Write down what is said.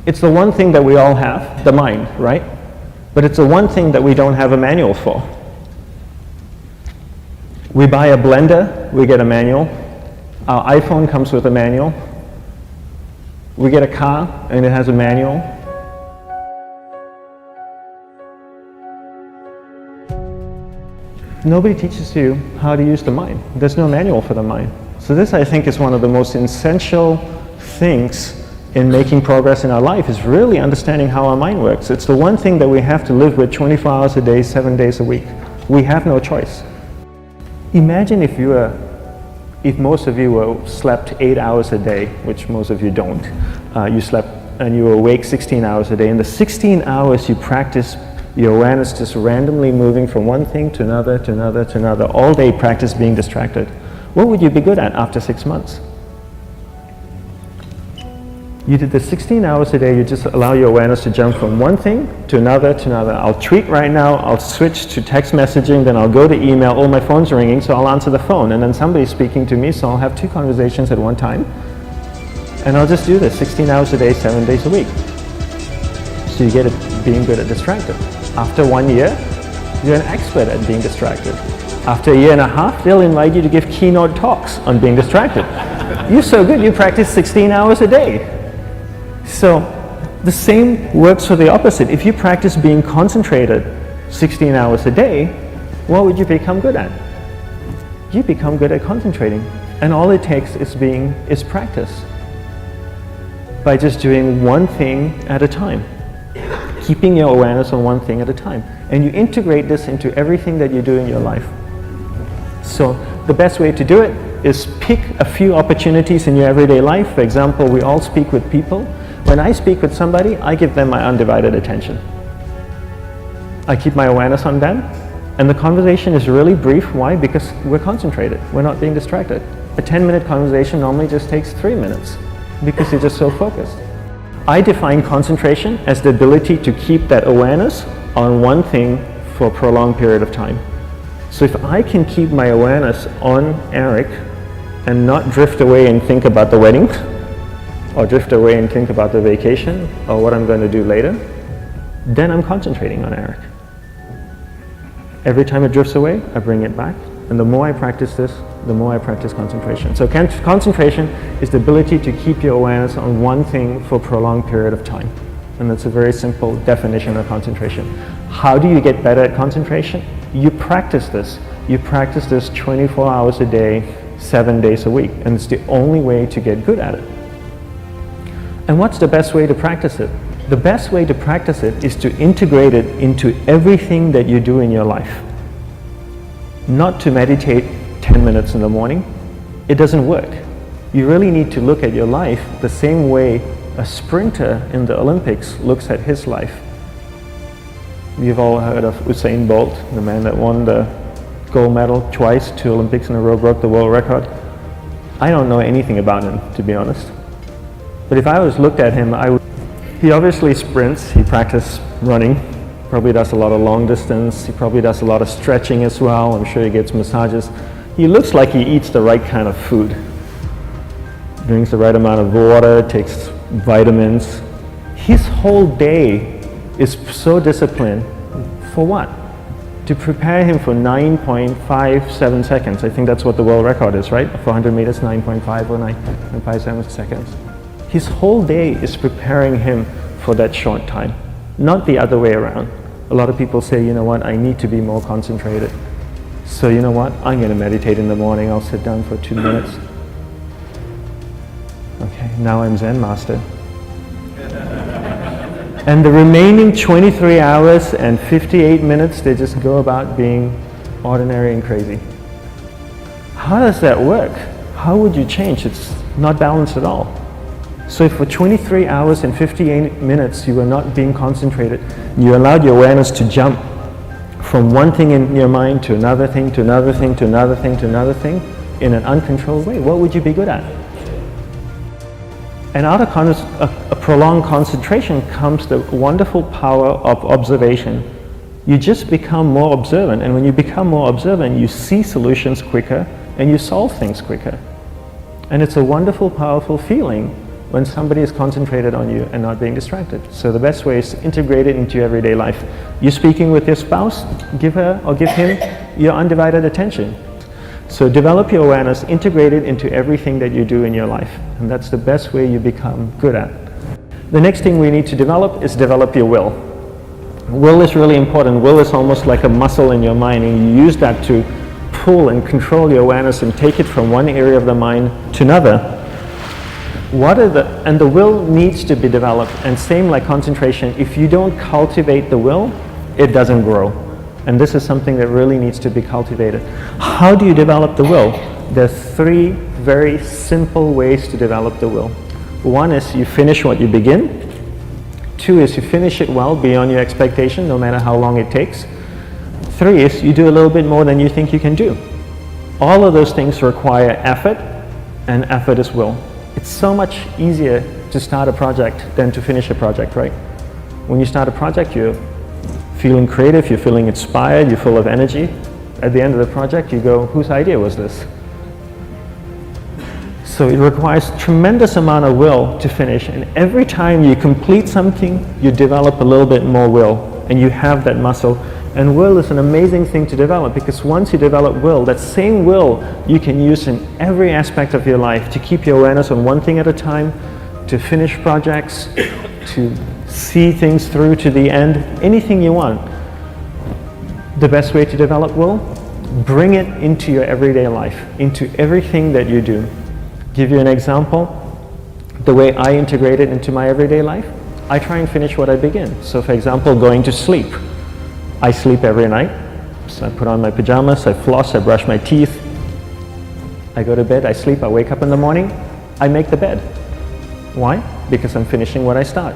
It's the one thing that we all have, the mind, right? But it's the one thing that we don't have a manual for. We buy a blender, we get a manual. Our iPhone comes with a manual. We get a car and it has a manual. Nobody teaches you how to use the mind. There's no manual for the mind. So this, I think, is one of the most essential things in making progress in our life, is really understanding how our mind works. It's the one thing that we have to live with 24 hours a day, 7 days a week. We have no choice. Imagine if most of you slept 8 hours a day, which most of you don't. You slept and you were awake 16 hours a day. In the 16 hours you practice your awareness just randomly moving from one thing to another, to another, to another. All day practice being distracted. What would you be good at after 6 months? You did the 16 hours a day, you just allow your awareness to jump from one thing to another to another. I'll tweet right now, I'll switch to text messaging, then I'll go to email. Oh, my phone's ringing, so I'll answer the phone. And then somebody's speaking to me, so I'll have 2 conversations at one time. And I'll just do this 16 hours a day, 7 days a week. So you get it being good at distracted. After 1 year, you're an expert at being distracted. After a year and a half, they'll invite you to give keynote talks on being distracted. You're so good, you practice 16 hours a day. So the same works for the opposite. If you practice being concentrated 16 hours a day, what would you become good at? You become good at concentrating. And all it takes is practice. By just doing one thing at a time. Keeping your awareness on one thing at a time. And you integrate this into everything that you do in your life. So the best way to do it is pick a few opportunities in your everyday life. For example, we all speak with people. When I speak with somebody, I give them my undivided attention. I keep my awareness on them, and the conversation is really brief. Why? Because we're concentrated. We're not being distracted. A 10-minute conversation normally just takes 3 minutes because you're just so focused. I define concentration as the ability to keep that awareness on one thing for a prolonged period of time. So if I can keep my awareness on Eric and not drift away and think about the wedding, or drift away and think about the vacation, or what I'm going to do later, then I'm concentrating on Eric. Every time it drifts away, I bring it back. And the more I practice this, the more I practice concentration. So concentration is the ability to keep your awareness on one thing for a prolonged period of time. And that's a very simple definition of concentration. How do you get better at concentration? You practice this. You practice this 24 hours a day, 7 days a week. And it's the only way to get good at it. And what's the best way to practice it? The best way to practice it is to integrate it into everything that you do in your life. Not to meditate 10 minutes in the morning. It doesn't work. You really need to look at your life the same way a sprinter in the Olympics looks at his life. You've all heard of Usain Bolt, the man that won the gold medal twice, 2 Olympics in a row, broke the world record. I don't know anything about him, to be honest. But if I was looked at him, he obviously sprints, he practices running, probably does a lot of long distance, he probably does a lot of stretching as well, I'm sure he gets massages. He looks like he eats the right kind of food. Drinks the right amount of water, takes vitamins. His whole day is so disciplined. For what? To prepare him for 9.57 seconds. I think that's what the world record is, right? For 100 meters, 9.5 or 9.57 seconds. His whole day is preparing him for that short time, not the other way around. A lot of people say, you know what, I need to be more concentrated. So you know what, I'm going to meditate in the morning, I'll sit down for 2 minutes. Okay, now I'm Zen master. And the remaining 23 hours and 58 minutes, they just go about being ordinary and crazy. How does that work? How would you change? It's not balanced at all. So if for 23 hours and 58 minutes you were not being concentrated, you allowed your awareness to jump from one thing in your mind to another thing, to another thing, to another thing, to another thing, in an uncontrolled way, what would you be good at? And out of a prolonged concentration comes the wonderful power of observation. You just become more observant, and when you become more observant, you see solutions quicker and you solve things quicker. And it's a wonderful, powerful feeling when somebody is concentrated on you and not being distracted. So the best way is to integrate it into your everyday life. You're speaking with your spouse, give her or give him your undivided attention. So develop your awareness, integrate it into everything that you do in your life. And that's the best way you become good at. The next thing we need to develop is develop your will. Will is really important. Will is almost like a muscle in your mind, and you use that to pull and control your awareness and take it from one area of the mind to another. And the will needs to be developed, and same like concentration, if you don't cultivate the will, it doesn't grow. And this is something that really needs to be cultivated. How do you develop the will? There's 3 very simple ways to develop the will. 1 is you finish what you begin. 2 is you finish it well beyond your expectation, no matter how long it takes. 3 is you do a little bit more than you think you can do. All of those things require effort, and effort is will. It's so much easier to start a project than to finish a project, right? When you start a project, you're feeling creative, you're feeling inspired, you're full of energy. At the end of the project, you go, whose idea was this? So it requires tremendous amount of will to finish, and every time you complete something, you develop a little bit more will, and you have that muscle. And will is an amazing thing to develop, because once you develop will, that same will you can use in every aspect of your life to keep your awareness on one thing at a time, to finish projects, to see things through to the end, anything you want. The best way to develop will, bring it into your everyday life, into everything that you do. Give you an example, the way I integrate it into my everyday life, I try and finish what I begin. So for example, going to sleep. I sleep every night, so I put on my pajamas, I floss, I brush my teeth, I go to bed, I sleep, I wake up in the morning, I make the bed. Why? Because I'm finishing what I start.